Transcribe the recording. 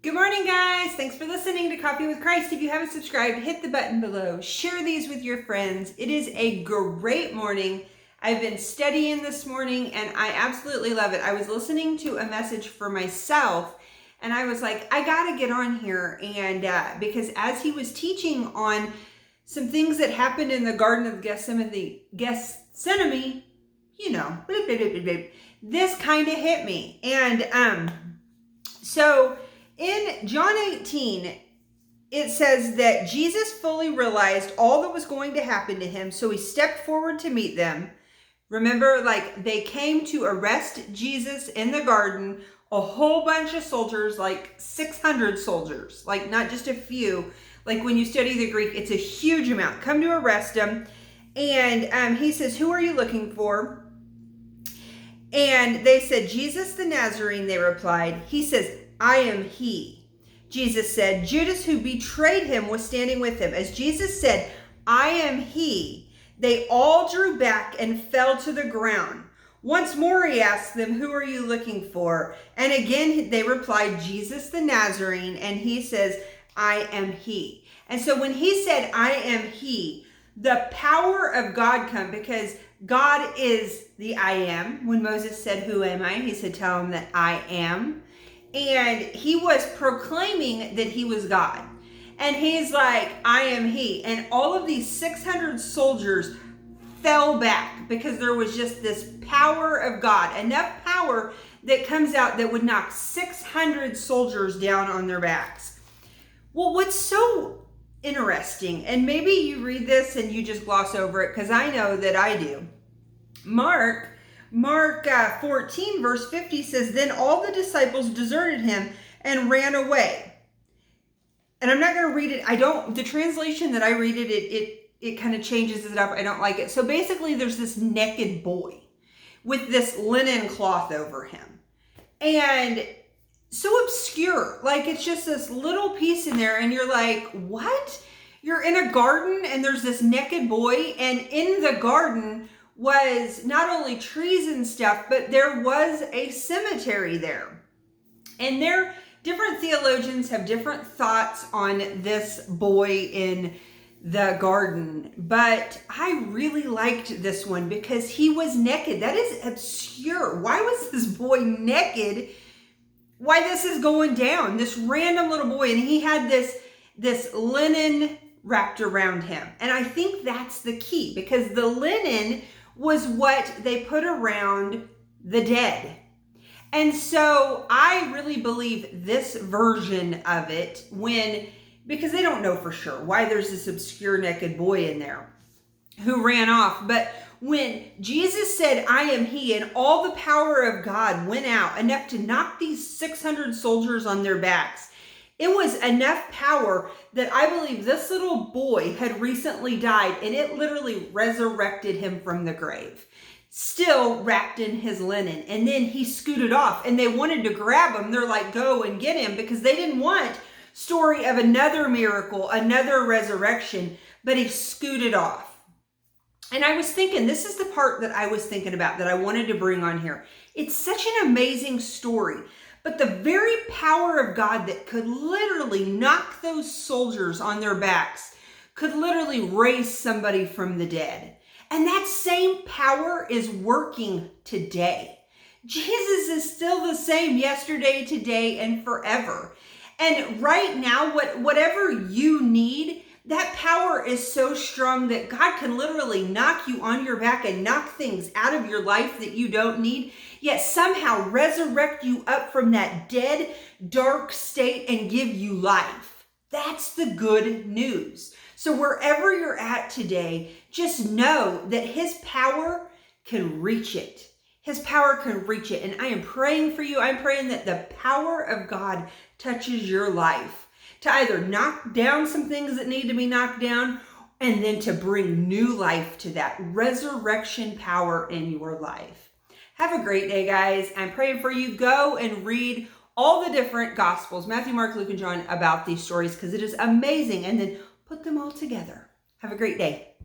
Good morning, guys. Thanks for listening to Coffee with Christ. If you haven't subscribed, hit the button below. Share these with your friends. It is a great morning. I've been studying this morning and I absolutely love it. I was listening to a message for myself and I was like, I got to get on here. And because as he was teaching on some things that happened in the Garden of Gethsemane, you know, this kind of hit me. And so in John 18, it says that Jesus fully realized all that was going to happen to him, so he stepped forward to meet them. Remember, like, they came to arrest Jesus in the garden, a whole bunch of soldiers, like 600 soldiers, like not just a few. Like when you study the Greek, it's a huge amount. Come to arrest him. And he says, "Who are you looking for?" And they said, "Jesus the Nazarene," they replied. He says, "I am he." Jesus said, Judas, who betrayed him, was standing with him. As Jesus said, "I am he," they all drew back and fell to the ground. Once more he asked them, "Who are you looking for?" And again they replied, "Jesus the Nazarene." And he says, "I am he." And so when he said, "I am he," the power of God come, because God is the I am. When Moses said, "Who am I?" he said, "Tell him that I am." And he was proclaiming that he was God. And he's like, "I am he." And all of these 600 soldiers fell back because there was just this power of God, enough power that comes out that would knock 600 soldiers down on their backs. Well, what's so interesting, and maybe you read this and you just gloss over it, because I know that I do. Mark 14 verse 50 says, "Then all the disciples deserted him and ran away." And I'm not going to read it. The translation that I read it kind of changes it up. I don't like it. So basically there's this naked boy with this linen cloth over him. And so obscure. Like, it's just this little piece in there and you're like, what? You're in a garden and there's this naked boy, and in the garden was not only trees and stuff, but there was a cemetery there. And different theologians have different thoughts on this boy in the garden, but I really liked this one because he was naked. That is obscure. Why was this boy naked? Why this is going down? This random little boy, and he had this linen wrapped around him. And I think that's the key, because the linen was what they put around the dead. And so I really believe this version of it, because they don't know for sure why there's this obscure naked boy in there who ran off. But when Jesus said, "I am he," and all the power of God went out enough to knock these 600 soldiers on their backs, it was enough power that I believe this little boy had recently died, and it literally resurrected him from the grave, still wrapped in his linen. And then he scooted off, and they wanted to grab him. They're like, "Go and get him," because they didn't want story of another miracle, another resurrection, but he scooted off. And I was thinking, this is the part that I was thinking about that I wanted to bring on here. It's such an amazing story. But the very power of God that could literally knock those soldiers on their backs could literally raise somebody from the dead. And that same power is working today. Jesus is still the same yesterday, today, and forever. And right now, whatever you need, that power is so strong that God can literally knock you on your back and knock things out of your life that you don't need, yet somehow resurrect you up from that dead, dark state and give you life. That's the good news. So wherever you're at today, just know that his power can reach it. His power can reach it. And I am praying for you. I'm praying that the power of God touches your life to either knock down some things that need to be knocked down, and then to bring new life to that resurrection power in your life. Have a great day, guys. I'm praying for you. Go and read all the different Gospels, Matthew, Mark, Luke, and John, about these stories, because it is amazing. And then put them all together. Have a great day.